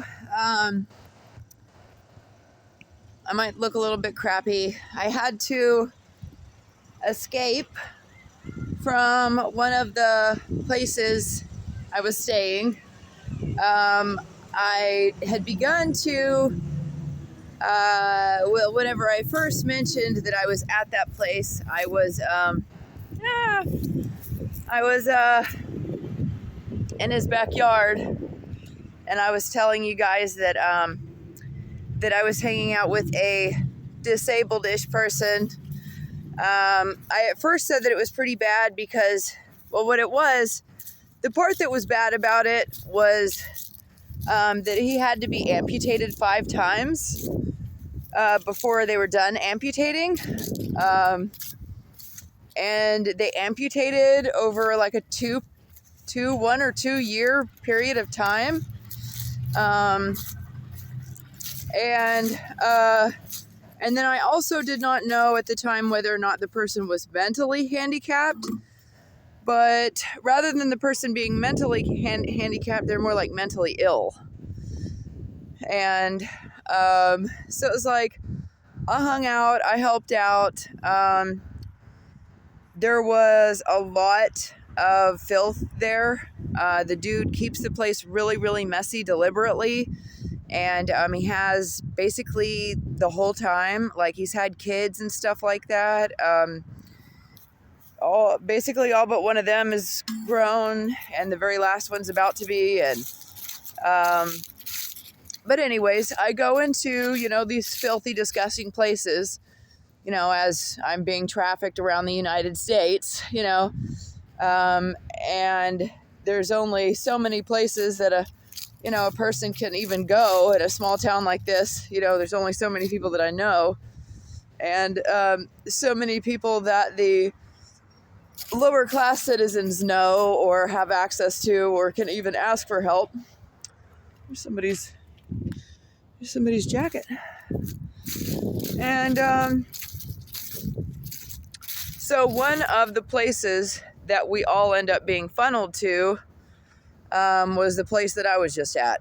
So, I might look a little bit crappy. I had to escape from one of the places I was staying. I had begun to, whenever I first mentioned that I was at that place, I was in his backyard, and I was telling you guys that that I was hanging out with a disabled-ish person. I at first said that it was pretty bad because, well, what it was, the part that was bad about it was that he had to be amputated 5 times before they were done amputating. And they amputated over like a 1 or 2 year period of time. And then I also did not know at the time whether or not the person was mentally handicapped. But rather than the person being mentally handicapped, they're more like mentally ill. And so it was like, I hung out, I helped out. There was a lot of filth there. The dude keeps the place really, really messy deliberately. And he has basically the whole time, like he's had kids and stuff like that. All but one of them is grown, and the very last one's about to be. And but anyways, I go into, these filthy, disgusting places, as I'm being trafficked around the United States, and there's only so many places that a person can even go in a small town like this. There's only so many people that I know, and so many people that the lower class citizens know or have access to or can even ask for help. There's somebody's jacket. And so one of the places that we all end up being funneled to was the place that I was just at,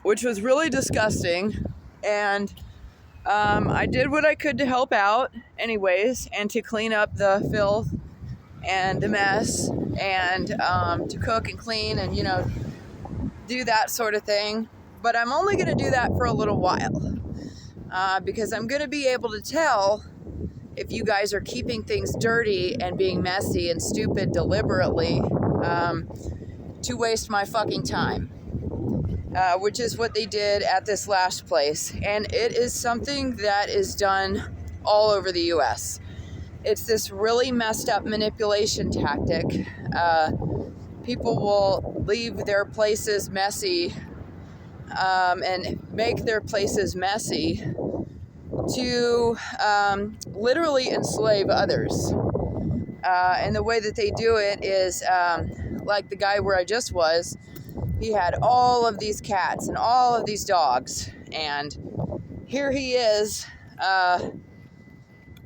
which was really disgusting. And I did what I could to help out anyways, and to clean up the filth and the mess, and to cook and clean and, do that sort of thing. But I'm only going to do that for a little while, because I'm going to be able to tell if you guys are keeping things dirty and being messy and stupid deliberately to waste my fucking time. Which is what they did at this last place. And it is something that is done all over the U.S. It's this really messed up manipulation tactic. People will leave their places messy and make their places messy to literally enslave others. And the way that they do it is like the guy where I just was. He had all of these cats and all of these dogs, and here he is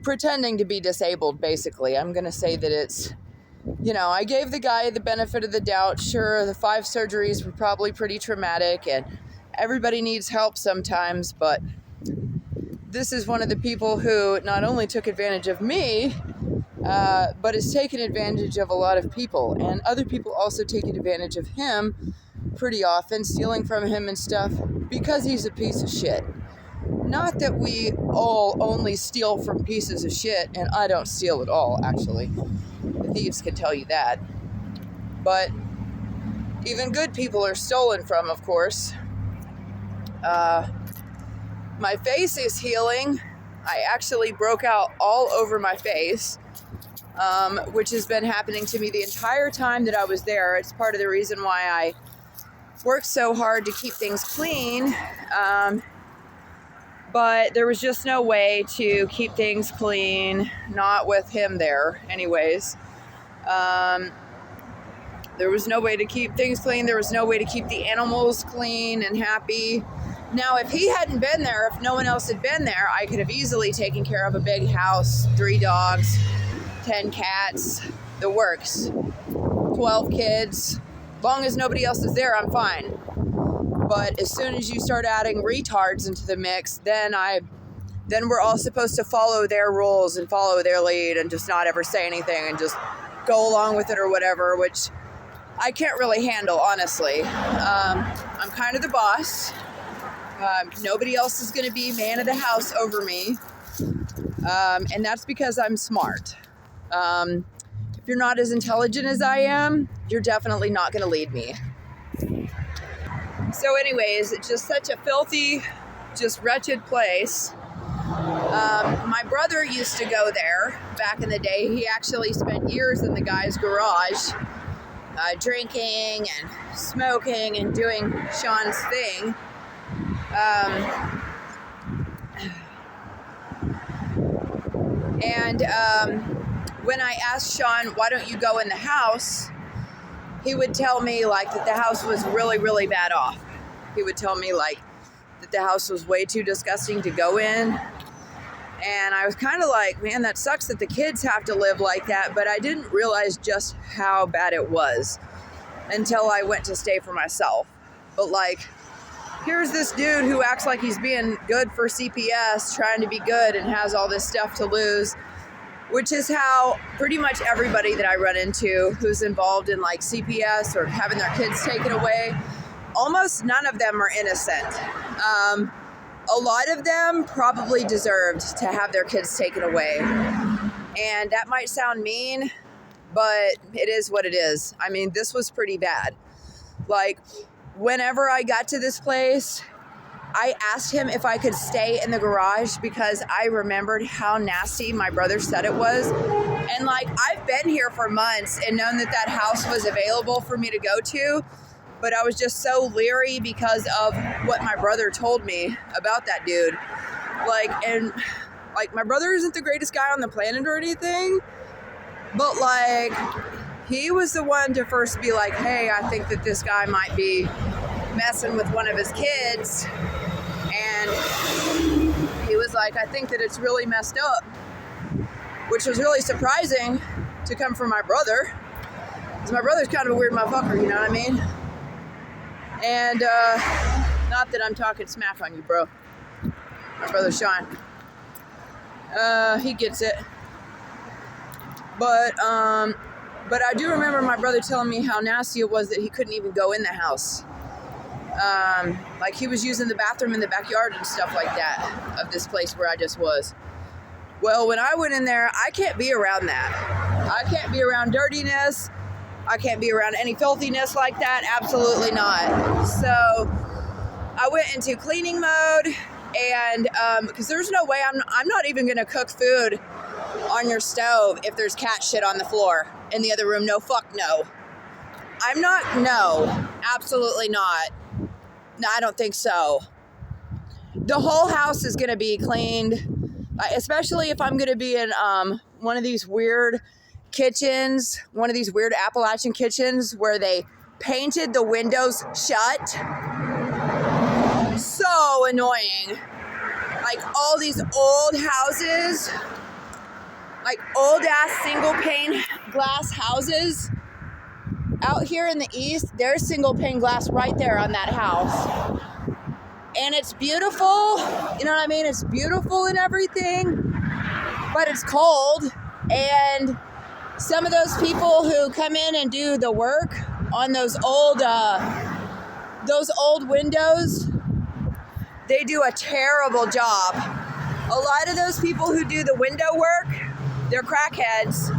pretending to be disabled, basically. I'm going to say that it's, I gave the guy the benefit of the doubt. Sure, the 5 surgeries were probably pretty traumatic, and everybody needs help sometimes, but this is one of the people who not only took advantage of me, but has taken advantage of a lot of people, and other people also taking advantage of him pretty often, stealing from him and stuff, because he's a piece of shit. Not that we all only steal from pieces of shit, and I don't steal at all, actually. The thieves can tell you that. But even good people are stolen from, of course. My face is healing. I actually broke out all over my face, which has been happening to me the entire time that I was there. It's part of the reason why I worked so hard to keep things clean, but there was just no way to keep things clean, not with him there anyways. There was no way to keep things clean. There was no way to keep the animals clean and happy. Now, if he hadn't been there, if no one else had been there, I could have easily taken care of a big house, 3 dogs, 10 cats, the works, 12 kids, long as nobody else is there, I'm fine. But as soon as you start adding retards into the mix, then we're all supposed to follow their rules and follow their lead and just not ever say anything and just go along with it or whatever, which I can't really handle, honestly. I'm kind of the boss. Nobody else is going to be man of the house over me. And that's because I'm smart. If you're not as intelligent as I am, you're definitely not going to lead me. So anyways, it's just such a filthy, just wretched place. My brother used to go there back in the day. He actually spent years in the guy's garage, drinking and smoking and doing Sean's thing. When I asked Sean, why don't you go in the house? He would tell me like that the house was really, really bad off. He would tell me like that the house was way too disgusting to go in. And I was kind of like, man, that sucks that the kids have to live like that. But I didn't realize just how bad it was until I went to stay for myself. But like, here's this dude who acts like he's being good for CPS, trying to be good and has all this stuff to lose, which is how pretty much everybody that I run into who's involved in like CPS or having their kids taken away, almost none of them are innocent. A lot of them probably deserved to have their kids taken away. And that might sound mean, but it is what it is. I mean, this was pretty bad. Like, whenever I got to this place, I asked him if I could stay in the garage because I remembered how nasty my brother said it was. And like, I've been here for months and known that that house was available for me to go to, but I was just so leery because of what my brother told me about that dude. Like, my brother isn't the greatest guy on the planet or anything, but like, he was the one to first be like, hey, I think that this guy might be messing with one of his kids. And he was like, I think that it's really messed up, which was really surprising to come from my brother, because my brother's kind of a weird motherfucker, you know what I mean? And not that I'm talking smack on you, bro. My brother Sean, he gets it. But I do remember my brother telling me how nasty it was that he couldn't even go in the house. Like, he was using the bathroom in the backyard and stuff like that of this place where I just was. Well, when I went in there, I can't be around that. I can't be around dirtiness. I can't be around any filthiness like that. Absolutely not. So I went into cleaning mode, and because there's no way I'm not even going to cook food on your stove if there's cat shit on the floor in the other room. No, fuck no. No, absolutely not. No, I don't think so. The whole house is going to be cleaned, especially if I'm going to be in one of these weird kitchens, one of these weird Appalachian kitchens where they painted the windows shut. So annoying. Like, all these old houses, like old ass single pane glass houses out here in the east, there's single pane glass right there on that house. And it's beautiful, you know what I mean? It's beautiful and everything, but it's cold. And some of those people who come in and do the work on those old windows, they do a terrible job. A lot of those people who do the window work, they're crackheads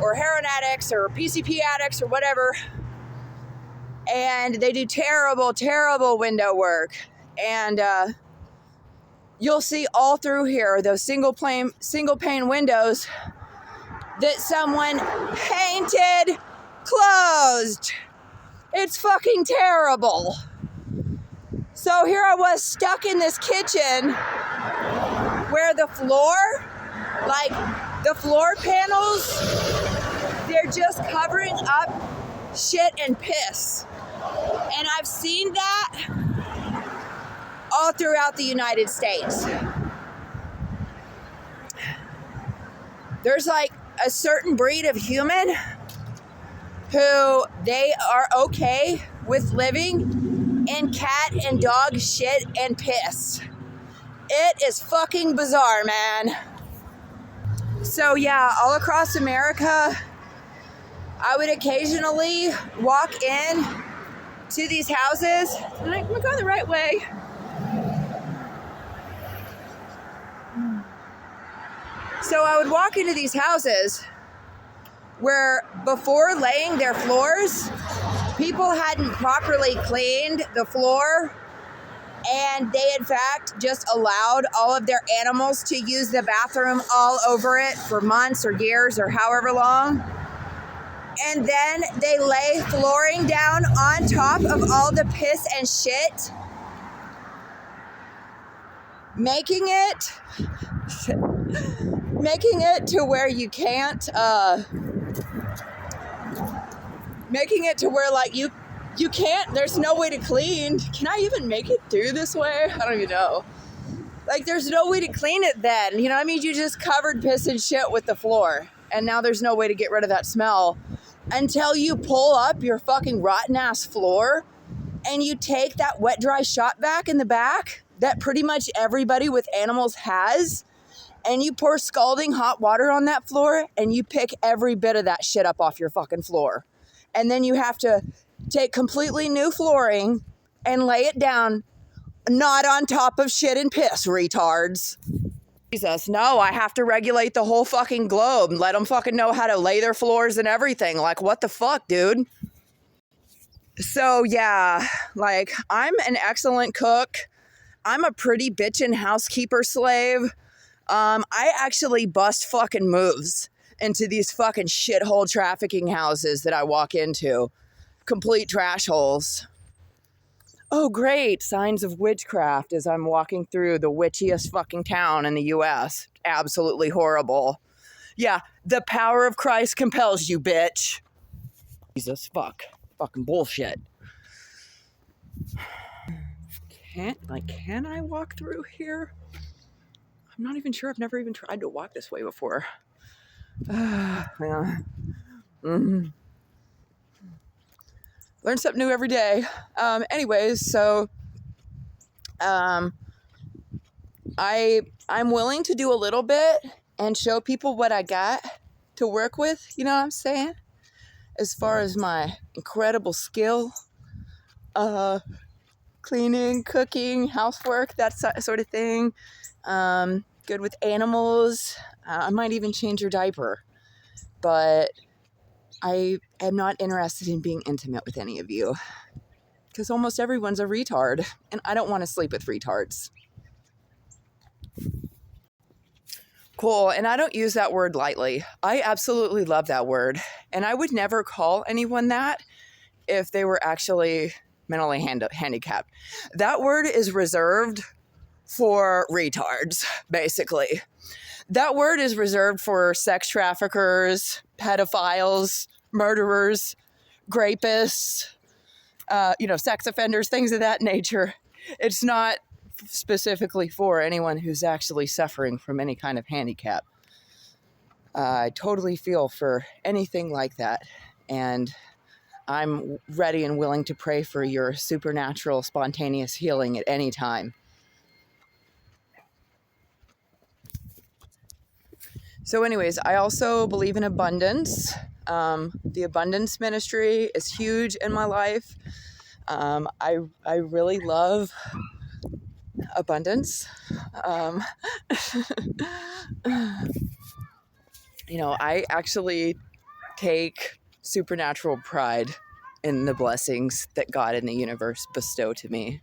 or heroin addicts or PCP addicts or whatever. And they do terrible, terrible window work. And you'll see all through here those single pane windows that someone painted closed. It's fucking terrible. So here I was stuck in this kitchen where the floor panels, they're just covering up shit and piss. And I've seen that all throughout the United States. There's like a certain breed of human who they are okay with living in cat and dog shit and piss. It is fucking bizarre, man. So yeah, all across America, I would occasionally walk in to these houses. And I'm going the right way. So I would walk into these houses where before laying their floors, people hadn't properly cleaned the floor, and they in fact just allowed all of their animals to use the bathroom all over it for months or years or however long. And then they lay flooring down on top of all the piss and shit, making it to where you can't, making it to where like you can't, there's no way to clean. Can I even make it through this way? I don't even know. Like there's no way to clean it then. You know what I mean? You just covered piss and shit with the floor. And now there's no way to get rid of that smell until you pull up your fucking rotten ass floor and you take that wet dry shop vac in the back that pretty much everybody with animals has, and you pour scalding hot water on that floor and you pick every bit of that shit up off your fucking floor. And then you have to take completely new flooring and lay it down, not on top of shit and piss, retards. Jesus, no, I have to regulate the whole fucking globe and let them fucking know how to lay their floors and everything. Like, what the fuck, dude? So, yeah, like, I'm an excellent cook. I'm a pretty bitchin' housekeeper slave. I actually bust fucking moves into these fucking shithole trafficking houses that I walk into. Complete trash holes. Oh, great. Signs of witchcraft as I'm walking through the witchiest fucking town in the U.S. Absolutely horrible. Yeah, the power of Christ compels you, bitch. Jesus, fuck. Fucking bullshit. Can I walk through here? I'm not even sure. I've never even tried to walk this way before. Yeah. Mm-hmm. Learn something new every day. Anyways, so I'm willing to do a little bit and show people what I got to work with, you know what I'm saying? As far as my incredible skill, cleaning, cooking, housework, that sort of thing. Good with animals. I might even change your diaper, but I am not interested in being intimate with any of you because almost everyone's a retard and I don't want to sleep with retards. Cool. And I don't use that word lightly. I absolutely love that word. And I would never call anyone that if they were actually mentally handicapped. That word is reserved for retards, basically. That word is reserved for sex traffickers, pedophiles, murderers, rapists, sex offenders, things of that nature. It's not specifically for anyone who's actually suffering from any kind of handicap. I totally feel for anything like that. And I'm ready and willing to pray for your supernatural, spontaneous healing at any time. So anyways, I also believe in abundance. The abundance ministry is huge in my life. I really love abundance. I actually take supernatural pride in the blessings that God and the universe bestow to me.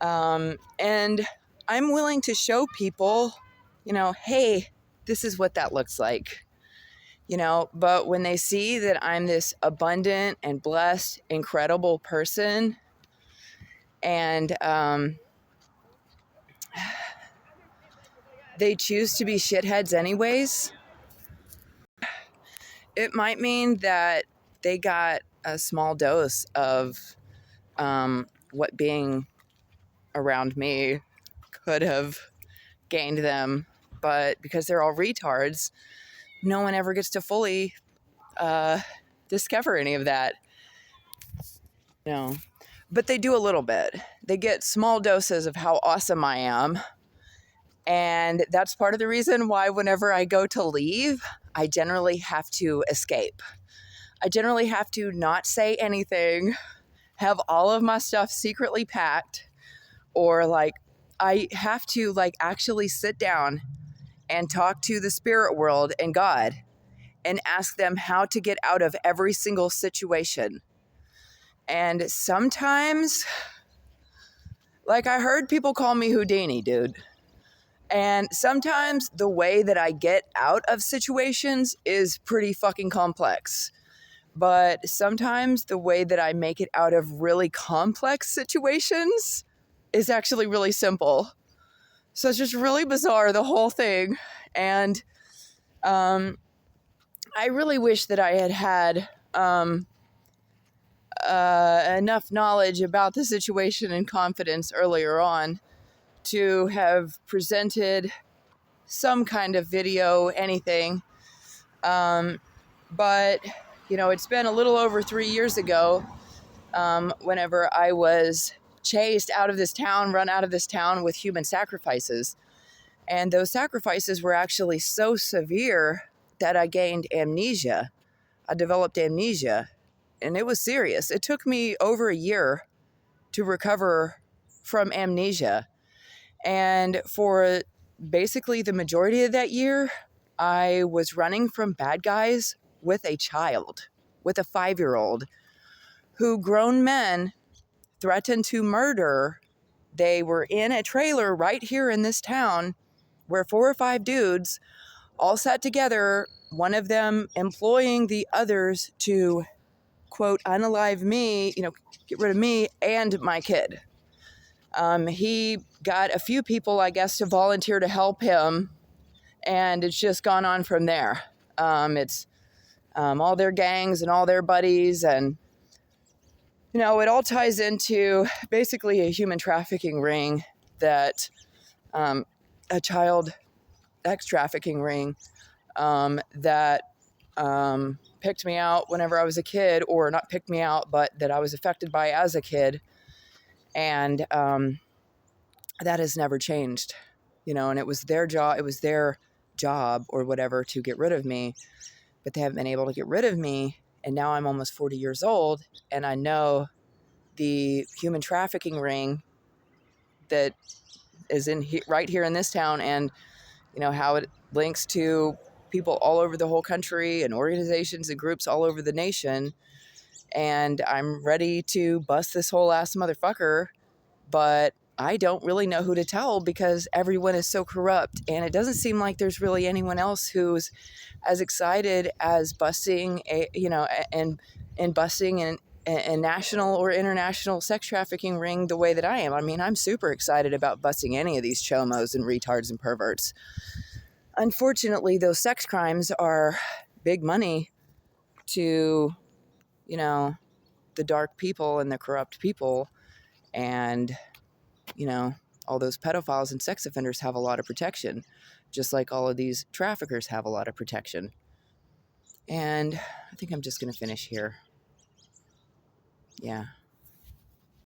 And I'm willing to show people, hey, this is what that looks like. But when they see that I'm this abundant and blessed, incredible person, and they choose to be shitheads anyways, it might mean that they got a small dose of what being around me could have gained them. But because they're all retards, no one ever gets to fully discover any of that. No. But they do a little bit. They get small doses of how awesome I am. And that's part of the reason why whenever I go to leave, I generally have to escape. I generally have to not say anything, have all of my stuff secretly packed, or like I have to like actually sit down and talk to the spirit world and God and ask them how to get out of every single situation. And sometimes, like I heard people call me Houdini, dude. And sometimes the way that I get out of situations is pretty fucking complex. But sometimes the way that I make it out of really complex situations is actually really simple. So it's just really bizarre, the whole thing. And I really wish that I had enough knowledge about the situation and confidence earlier on to have presented some kind of video, anything. But, you know, it's been a little over 3 years ago whenever I was chased out of this town, run out of this town with human sacrifices. And those sacrifices were actually so severe that I gained amnesia. I developed amnesia, and it was serious. It took me over a year to recover from amnesia. And for basically the majority of that year, I was running from bad guys with a child, with a 5-year-old, who grown men threatened to murder. They were in a trailer right here in this town where 4 or 5 dudes all sat together, one of them employing the others to, quote, unalive me, you know, get rid of me and my kid. He got a few people, I guess, to volunteer to help him, and it's just gone on from there. It's all their gangs and all their buddies, and, you know, it all ties into basically a human trafficking ring that, a child sex trafficking ring that picked me out whenever I was a kid, or not picked me out, but that I was affected by as a kid. And that has never changed, you know, and it was their job or whatever to get rid of me, but they haven't been able to get rid of me. And now I'm almost 40 years old, and I know the human trafficking ring that is right here in this town, and, you know, how it links to people all over the whole country and organizations and groups all over the nation. And I'm ready to bust this whole ass motherfucker, but I don't really know who to tell because everyone is so corrupt, and it doesn't seem like there's really anyone else who's as excited as busting and busting a national or international sex trafficking ring the way that I am. I mean, I'm super excited about busting any of these chomos and retards and perverts. Unfortunately, those sex crimes are big money to, you know, the dark people and the corrupt people. And, you know, all those pedophiles and sex offenders have a lot of protection, just like all of these traffickers have a lot of protection. And I think I'm just going to finish here. Yeah.